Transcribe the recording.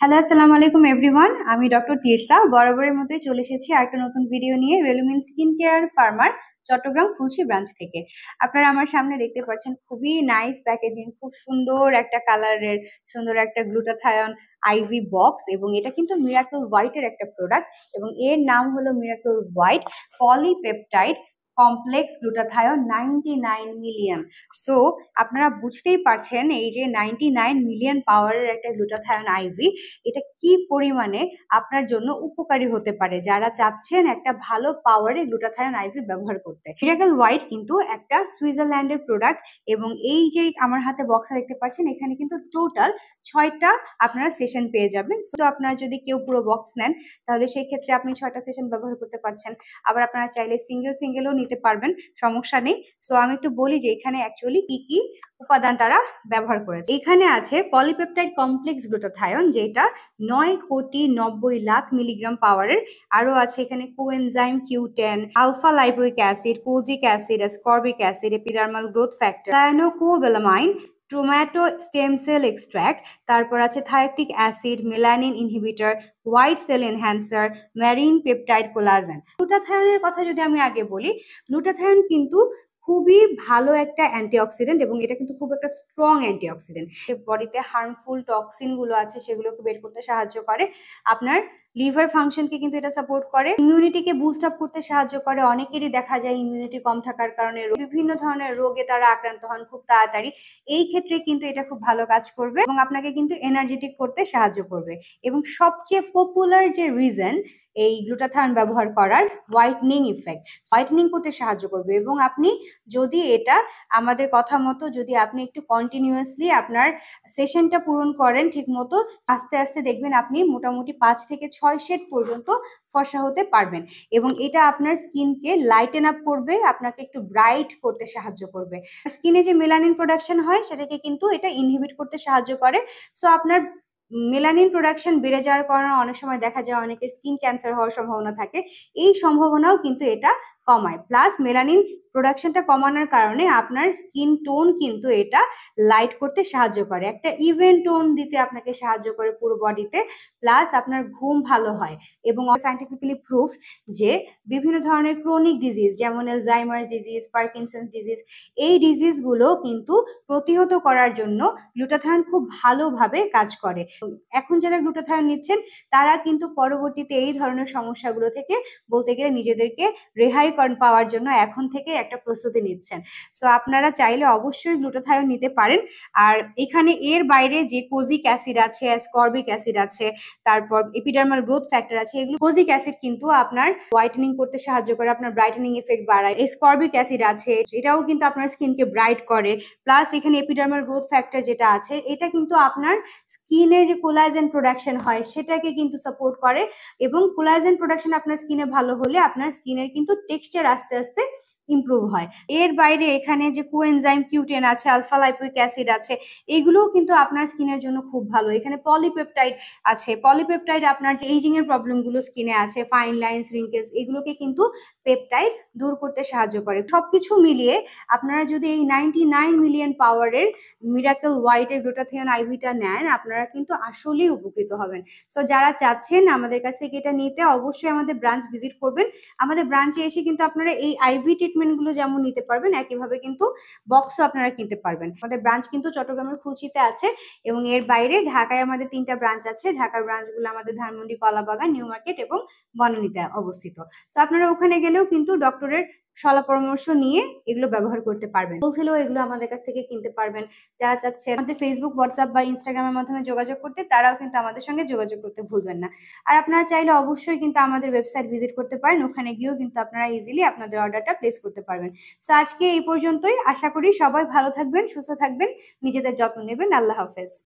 Hello, আসসালামু আলাইকুম everyone. আমি ডক্টর তিরসা বরাবরের মতোই চলে এসেছি আরেকটা নতুন ভিডিও নিয়ে Relumin skin care farmer Chittagong খুলশী ব্রাঞ্চ থেকে। আপনারা আমার সামনে দেখতে পাচ্ছেন খুবই নাইস প্যাকেজিং, খুব সুন্দর একটা কালারের সুন্দর একটা গ্লুটাথায়ন আইভি বক্স, এবং এটা কিন্তু মিরাকল হোয়াইটের একটা প্রোডাক্ট এবং এর নাম হলো miracle white polypeptide complex glutathione 99 million. So আপনারা বুঝতেই পারছেন এই যে 99 মিলিয়ন পাওয়ারের একটা গ্লুটাথায়ন আইভি, এটা কি পরিমাণে আপনার জন্য উপকারী হতে পারে যারা চাচ্ছেন একটা ভালো পাওয়ারের গ্লুটাথায়ন আইভি ব্যবহার করতে। মিরাকল হোয়াইট কিন্তু একটা সুইজারল্যান্ডের প্রোডাক্ট, এবং এই যে আমার হাতে বক্সটা দেখতে পাচ্ছেন এখানে কিন্তু টোটাল 6টা আপনারা সেশন পেয়ে যাবেন। সো আপনারা যদি কেউ পুরো বক্স নেন তাহলে সেই ক্ষেত্রে আপনি 6টা সেশন ব্যবহার করতে পারছেন। আবার আপনারা চাইলে সিঙ্গেলও নিতে পারবেন, সমস্যা নেই। সো আমি একটু বলি যে এখানে অ্যাকচুয়ালি কি কি উপাদান তারা ব্যবহার করেছে। এখানে আছে পলিপেপটাইড কমপ্লেক্স গ্লুটাথায়ন, যেটা 9,90,00,000 মিলিগ্রাম পাওয়ারের। আরো আছে এখানে coenzyme Q10, alpha lipoic acid, kojic acid, ascorbic acid, epidermal growth factor, cyanocobalamin, tomato stem cell extract, তারপর আছে thioctic acid, melanin inhibitor, white cell enhancer, marine peptide collagen. গ্লুটাথায়নের কথা যদি আমি আগে বলি, গ্লুটাথায়ন কিন্তু খুবই ভালো একটা অ্যান্টিঅক্সিডেন্ট এবং এটা কিন্তু খুব একটা স্ট্রং অ্যান্টিঅক্সিডেন্ট। বডিতে হার্মফুল টক্সিন গুলো আছে সেগুলোকে বের করতে সাহায্য করে, আপনার লিভার ফাংশনকে কিন্তু এটা সাপোর্ট করে, ইমিউনিটিকে বুস্ট আপ করতে সাহায্য করে। অনেকেরই দেখা যায় ইমিউনিটি কম থাকার কারণে বিভিন্ন ধরনের রোগে তারা আক্রান্ত হন খুব তাড়াতাড়ি। এই ক্ষেত্রে কিন্তু এটা খুব ভালো কাজ করবে এবং আপনাকে কিন্তু এনার্জেটিক করতে সাহায্য করবে। এবং সবচেয়ে পপুলার যে রিজন এই গ্লুটাথায়ন ব্যবহার করার, হোয়াইটনিং ইফেক্ট, হোয়াইটনিং করতে সাহায্য করবে। এবং আপনি যদি এটা আমাদের কথা মতো যদি আপনি একটু কন্টিনিউয়াসলি আপনার সেশনটা পূরণ করেন ঠিক মতো, আস্তে আস্তে দেখবেন আপনি মোটামুটি 5 থেকে 6 শেড পর্যন্ত ফর্সা হতে পারবেন। এবং এটা আপনার স্কিনকে লাইটেন আপ করবে, আপনাকে একটু ব্রাইট করতে সাহায্য করবে। স্কিনে যে মেলানিন প্রোডাকশন হয় সেটাকে কিন্তু এটা ইনহিবিট করতে সাহায্য করে। সো আপনার মেলানিন প্রোডাকশন বেড়ে যাওয়ার কারণে অনেক সময় দেখা যায় অনেকের স্কিন ক্যান্সার হওয়ার সম্ভাবনা থাকে, এই সম্ভাবনাও কিন্তু এটা কমায়। প্লাস মেলানিন প্রোডাকশনটা কমানোর কারণে আপনার স্কিন টোন কিন্তু এটা লাইট করতে সাহায্য করে, একটা ইভেন টোন দিতে আপনাকে সাহায্য করে পুরো বডিতে। প্লাস আপনার ঘুম ভালো হয় এবং সায়েন্টিফিক্যালি প্রুফড যে বিভিন্ন ধরনের ক্রনিক ডিজিজ যেমন অ্যালজাইমার্স ডিজিজ, পার্কিনসন্স ডিজিজ, এই ডিজিজগুলো কিন্তু প্রতিহত করার জন্য গ্লুটাথায়ন খুব ভালোভাবে কাজ করে। এখন যারা গ্লুটাথায়ন নিচ্ছেন তারা কিন্তু পরবর্তীতে এই ধরনের সমস্যাগুলো থেকে বলতে গেলে নিজেদেরকে রেহাই পাওয়ার জন্য এখন থেকে একটা প্রস্তুতি নিচ্ছেন। সো আপনারা চাইলে অবশ্যই গ্লুটাথায়ন নিতে পারেন। আর এখানে এর বাইরে যে কোজিক অ্যাসিড আছে, স্করবিক অ্যাসিড আছে, তারপর এপিডার্মাল গ্রোথ ফ্যাক্টর আছে, এগুলো কোজিক অ্যাসিড কিন্তু আপনার হোয়াইটেনিং করতে সাহায্য করে, আপনার ব্রাইটেনিং এফেক্ট বাড়ায়। স্করবিক অ্যাসিড আছে, এটাও কিন্তু আপনার স্কিনকে ব্রাইট করে। প্লাস এখানে এপিডার্মাল গ্রোথ ফ্যাক্টর যেটা আছে এটা কিন্তু আপনার স্কিনে যে কোলাজেন প্রোডাকশন হয় সেটাকে কিন্তু সাপোর্ট করে, এবং কোলাজেন প্রোডাকশন আপনার স্কিনে ভালো হলে আপনার স্কিনের কিন্তু টেক্সচার আস্তে আস্তে ইমপ্রুভ হয়। এর বাইরে এখানে যে কোএনজাইম Q10 আছে, আলফা লাইপোইক অ্যাসিড আছে, এগুলোও কিন্তু আপনার স্কিনের জন্য খুব ভালো। এখানে পলিপেপটাইড আছে, পলিপেপটাইড আপনার যে এইজিং এর প্রবলেমগুলো স্কিনে আছে, ফাইন লাইনস, রিঙ্কেলস, এগুলোকে কিন্তু পেপটাইড দূর করতে সাহায্য করে। সবকিছু মিলিয়ে আপনারা যদি এই 99 মিলিয়ন পাওয়ারের মিরাকল হোয়াইটের গ্লুটাথিয়ন আইভিটা নেন আপনারা কিন্তু আসলেই উপকৃত হবেন। সো যারা চাচ্ছেন আমাদের কাছ থেকে এটা নিতে অবশ্যই আমাদের ব্রাঞ্চ ভিজিট করবেন। আমাদের ব্রাঞ্চে এসে কিন্তু আপনারা এই আইভি ট্রিটমেন্টগুলো যেমন নিতে পারবেন একইভাবে কিন্তু বক্সও আপনারা কিনতে পারবেন। আমাদের ব্রাঞ্চ কিন্তু চট্টগ্রামের খুলশীতে আছে এবং এর বাইরে ঢাকায় আমাদের 3টা ব্রাঞ্চ আছে। ঢাকার ব্রাঞ্চগুলো আমাদের ধানমন্ডি, কলাবাগান, নিউ মার্কেট এবং বনানীতে অবস্থিত। সো আপনারা ওখানে গেলেও কিন্তু ডক্টরের শলা পরামর্শ নিয়ে এগুলো ব্যবহার করতে পারবেন। হোলসেলেও এগুলো আমাদের কাছ থেকে কিনতে পারবেন। যারা চাচ্ছে আমাদের ফেসবুক, হোয়াটসঅ্যাপ বা ইনস্টাগ্রামের মাধ্যমে যোগাযোগ করতে, তারাও কিন্তু আমাদের সঙ্গে যোগাযোগ করতে ভুলবেন না। আর আপনারা চাইলে অবশ্যই কিন্তু আমাদের ওয়েবসাইট ভিজিট করতে পারেন, ওখানে গিয়েও কিন্তু আপনারা ইজিলি আপনাদের অর্ডারটা প্লেস করতে পারবেন। সো আজকে এই পর্যন্তই। আশা করি সবাই ভালো থাকবেন, সুস্থ থাকবেন, নিজেদের যত্ন নেবেন। আল্লাহ হাফেজ।